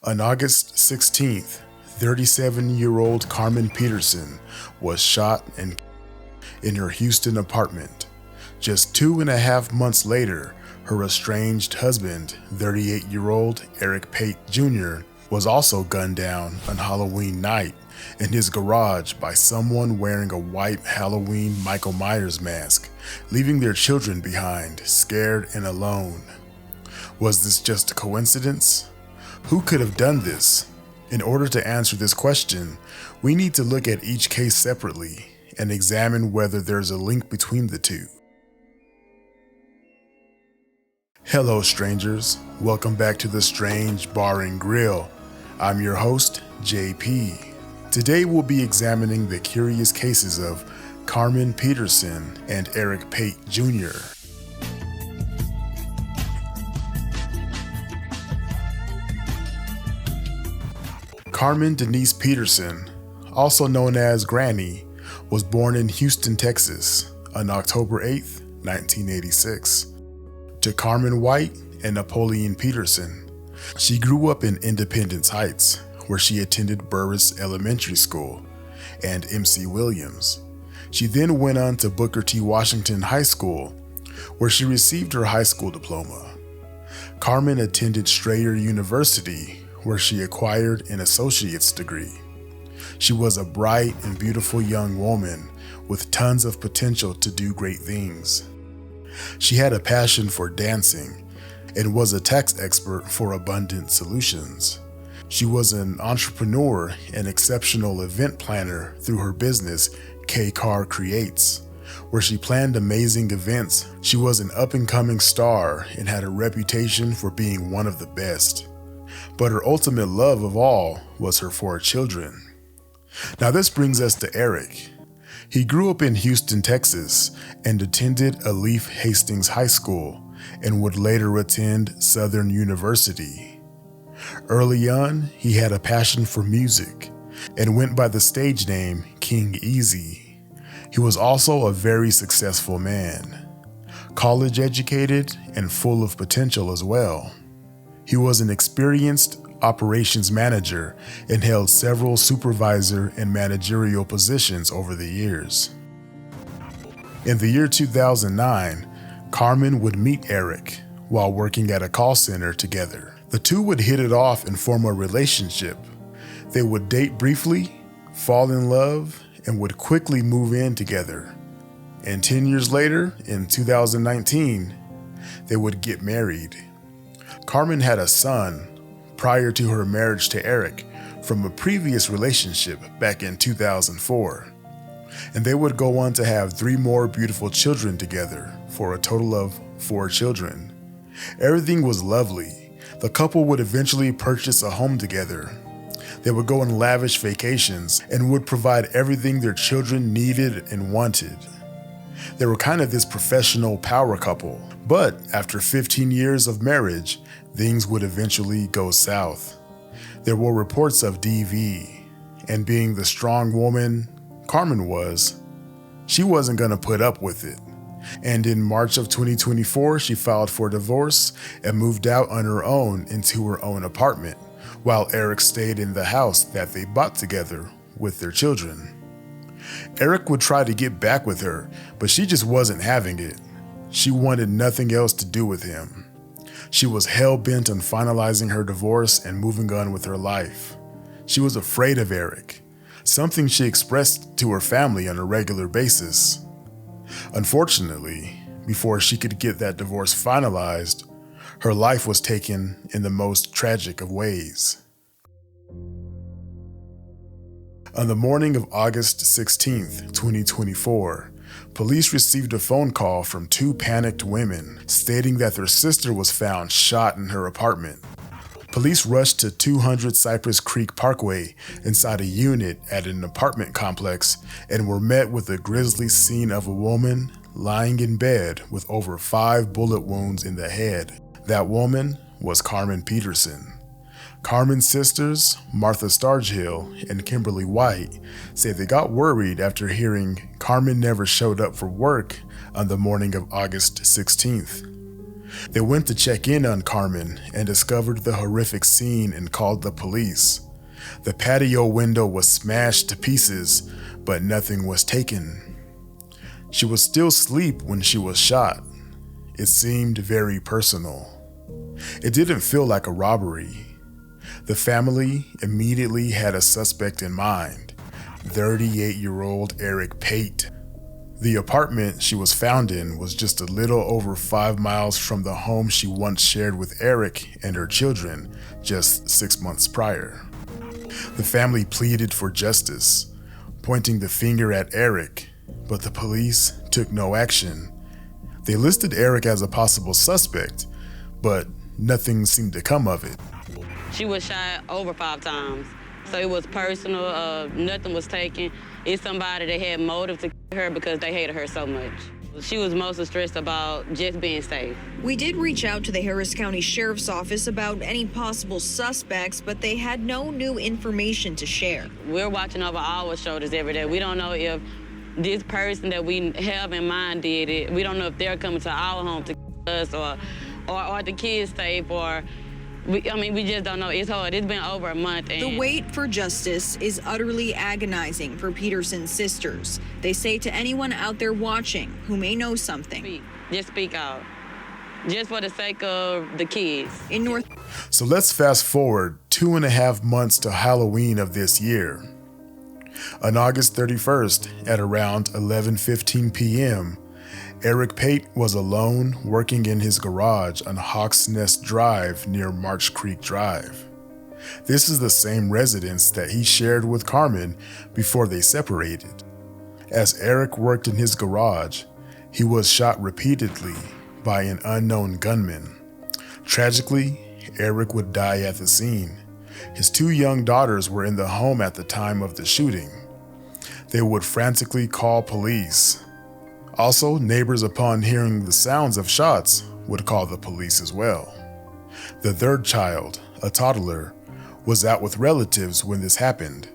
On August 16th, 37-year-old Carman Peterson was shot in her Houston apartment. Just 2.5 months later, her estranged husband, 38-year-old Eric Pait Jr., was also gunned down on Halloween night in his garage by someone wearing a white Halloween Michael Myers mask, leaving their children behind, scared and alone. Was this just a coincidence? Who could have done this? In order to answer this question, we need to look at each case separately and examine whether there's a link between the two. Hello strangers, welcome back to the Strange Bar and Grill. I'm your host, JP. Today we'll be examining the curious cases of Carman Peterson and Eric Pait Jr. Carman Denise Peterson, also known as Granny, was born in Houston, Texas on October 8, 1986, to Carman White and Napoleon Peterson. She grew up in Independence Heights, where she attended Burris Elementary School and MC Williams. She then went on to Booker T. Washington High School, where she received her high school diploma. Carman attended Strayer University, where she acquired an associate's degree. She was a bright and beautiful young woman with tons of potential to do great things. She had a passion for dancing and was a tax expert for Abundant Solutions. She was an entrepreneur and exceptional event planner through her business, K-Car Creates, where she planned amazing events. She was an up-and-coming star and had a reputation for being one of the best. But her ultimate love of all was her 4 children. Now this brings us to Eric. He grew up in Houston, Texas, and attended Alif Hastings High School and would later attend Southern University. Early on, he had a passion for music and went by the stage name King Easy. He was also a very successful man, college educated and full of potential as well. He was an experienced operations manager and held several supervisor and managerial positions over the years. In the year 2009, Carman would meet Eric while working at a call center together. The two would hit it off and form a relationship. They would date briefly, fall in love, and would quickly move in together. And 10 years later, in 2019, they would get married. Carman had a son prior to her marriage to Eric from a previous relationship back in 2004. And they would go on to have 3 more beautiful children together for a total of 4 children. Everything was lovely. The couple would eventually purchase a home together. They would go on lavish vacations and would provide everything their children needed and wanted. They were kind of this professional power couple. But after 15 years of marriage, things would eventually go south. There were reports of DV, and being the strong woman Carman was, she wasn't going to put up with it. And in March of 2024, she filed for divorce and moved out on her own into her own apartment, while Eric stayed in the house that they bought together with their children. Eric would try to get back with her, but she just wasn't having it. She wanted nothing else to do with him. She was hell-bent on finalizing her divorce and moving on with her life. She was afraid of Eric, something she expressed to her family on a regular basis. Unfortunately, before she could get that divorce finalized, her life was taken in the most tragic of ways. On the morning of August 16th, 2024, police received a phone call from 2 panicked women stating that their sister was found shot in her apartment. Police rushed to 200 Cypress Creek Parkway inside a unit at an apartment complex and were met with a grisly scene of a woman lying in bed with over 5 bullet wounds in the head. That woman was Carman Peterson. Carman's sisters, Martha Stargill and Kimberly White, say they got worried after hearing Carman never showed up for work on the morning of August 16th. They went to check in on Carman and discovered the horrific scene and called the police. The patio window was smashed to pieces, but nothing was taken. She was still asleep when she was shot. It seemed very personal. It didn't feel like a robbery. The family immediately had a suspect in mind, 38-year-old Eric Pait. The apartment she was found in was just a little over 5 miles from the home she once shared with Eric and her children just 6 months prior. The family pleaded for justice, pointing the finger at Eric, but the police took no action. They listed Eric as a possible suspect, but nothing seemed to come of it. She was shot over 5 times, so it was personal. Nothing was taken. It's somebody that had motive to kill her because they hated her so much. She was mostly stressed about just being safe. We did reach out to the Harris County Sheriff's Office about any possible suspects, but they had no new information to share. We're watching over our shoulders every day. We don't know if this person that we have in mind did it. We don't know if they're coming to our home to kill us or the kids safe or... we just don't know. It's hard. It's been over a month. The wait for justice is utterly agonizing for Peterson's sisters. They say to anyone out there watching who may know something, just speak out. Just for the sake of the kids. So let's fast forward 2.5 months to Halloween of this year. On August 31st at around 11:15 p.m., Eric Pait was alone working in his garage on Hawks Nest Drive near March Creek Drive. This is the same residence that he shared with Carman before they separated. As Eric worked in his garage, he was shot repeatedly by an unknown gunman. Tragically, Eric would die at the scene. His 2 young daughters were in the home at the time of the shooting. They would frantically call police. Also, neighbors, upon hearing the sounds of shots, would call the police as well. The 3rd child, a toddler, was out with relatives when this happened.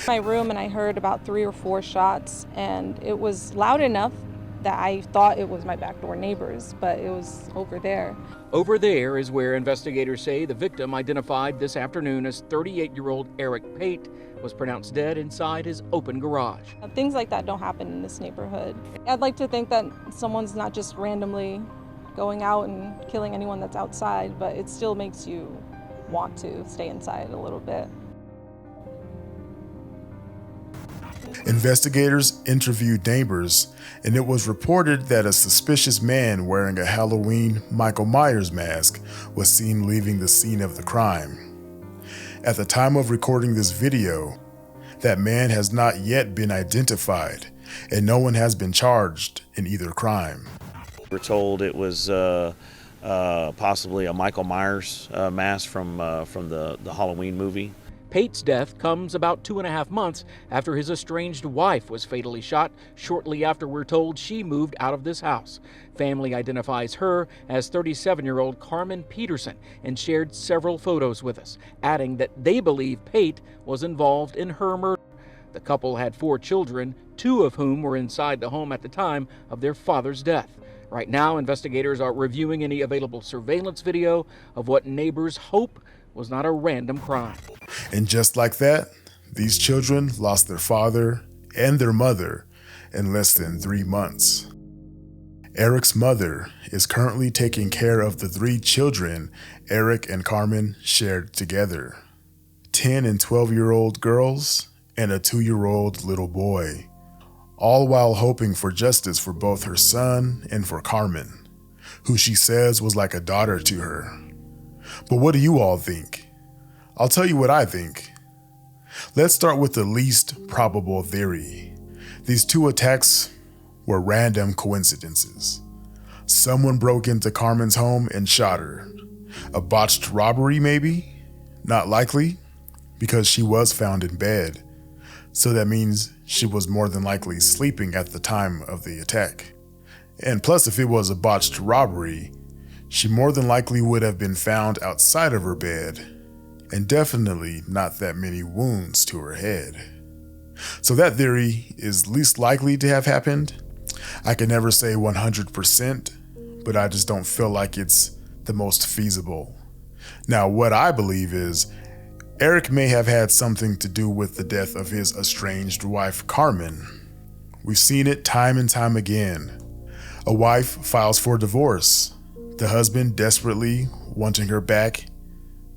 My room and I heard about 3 or 4 shots, and it was loud enough that I thought it was my backdoor neighbors, but it was over there. Over there is where investigators say the victim, identified this afternoon as 38-year-old Eric Pait, was pronounced dead inside his open garage. Things like that don't happen in this neighborhood. I'd like to think that someone's not just randomly going out and killing anyone that's outside, but it still makes you want to stay inside a little bit. Investigators interviewed neighbors, and it was reported that a suspicious man wearing a Halloween Michael Myers mask was seen leaving the scene of the crime. At the time of recording this video, that man has not yet been identified, and no one has been charged in either crime. We're told it was possibly a Michael Myers mask from the Halloween movie. Pait's death comes about 2.5 months after his estranged wife was fatally shot. Shortly after, we're told she moved out of this house. Family identifies her as 37-year-old Carman Peterson and shared several photos with us, adding that they believe Pait was involved in her murder. The couple had 4 children, 2 of whom were inside the home at the time of their father's death. Right now, investigators are reviewing any available surveillance video of what neighbors hope was not a random crime. And just like that, these children lost their father and their mother in less than 3 months. Eric's mother is currently taking care of the 3 children Eric and Carman shared together. 10 and 12-year-old girls and a 2-year-old little boy, all while hoping for justice for both her son and for Carman, who she says was like a daughter to her. But what do you all think? I'll tell you what I think. Let's start with the least probable theory. These 2 attacks were random coincidences. Someone broke into Carman's home and shot her. A botched robbery, maybe? Not likely, because she was found in bed. So that means she was more than likely sleeping at the time of the attack. And plus, if it was a botched robbery, she more than likely would have been found outside of her bed, and definitely not that many wounds to her head. So that theory is least likely to have happened. I can never say 100%, but I just don't feel like it's the most feasible. Now, what I believe is Eric may have had something to do with the death of his estranged wife, Carman. We've seen it time and time again. A wife files for divorce. The husband, desperately wanting her back,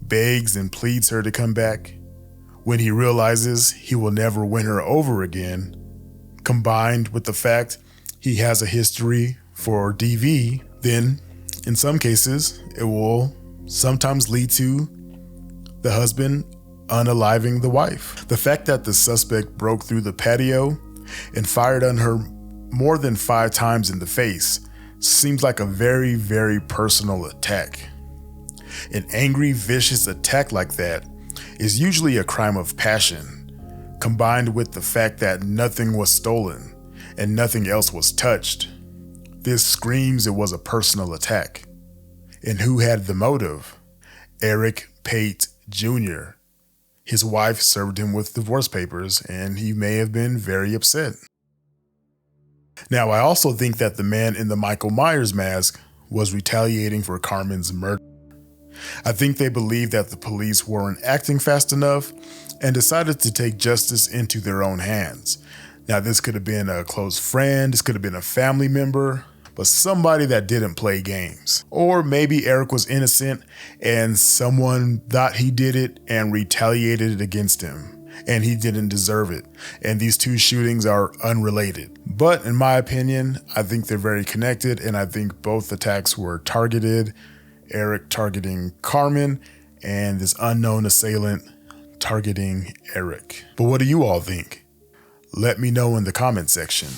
begs and pleads her to come back. When he realizes he will never win her over again, combined with the fact he has a history for DV, then in some cases, it will sometimes lead to the husband unaliving the wife. The fact that the suspect broke through the patio and fired on her more than 5 times in the face seems like a very, very personal attack. An angry, vicious attack like that is usually a crime of passion, combined with the fact that nothing was stolen and nothing else was touched. This screams it was a personal attack. And who had the motive? Eric Pait Jr. His wife served him with divorce papers, and he may have been very upset. Now, I also think that the man in the Michael Myers mask was retaliating for Carman's murder. I think they believed that the police weren't acting fast enough and decided to take justice into their own hands. Now, this could have been a close friend, this could have been a family member, but somebody that didn't play games. Or maybe Eric was innocent and someone thought he did it and retaliated against him, and he didn't deserve it. And these two shootings are unrelated. But in my opinion, I think they're very connected, and I think both attacks were targeted. Eric targeting Carman, and this unknown assailant targeting Eric. But what do you all think? Let me know in the comment section.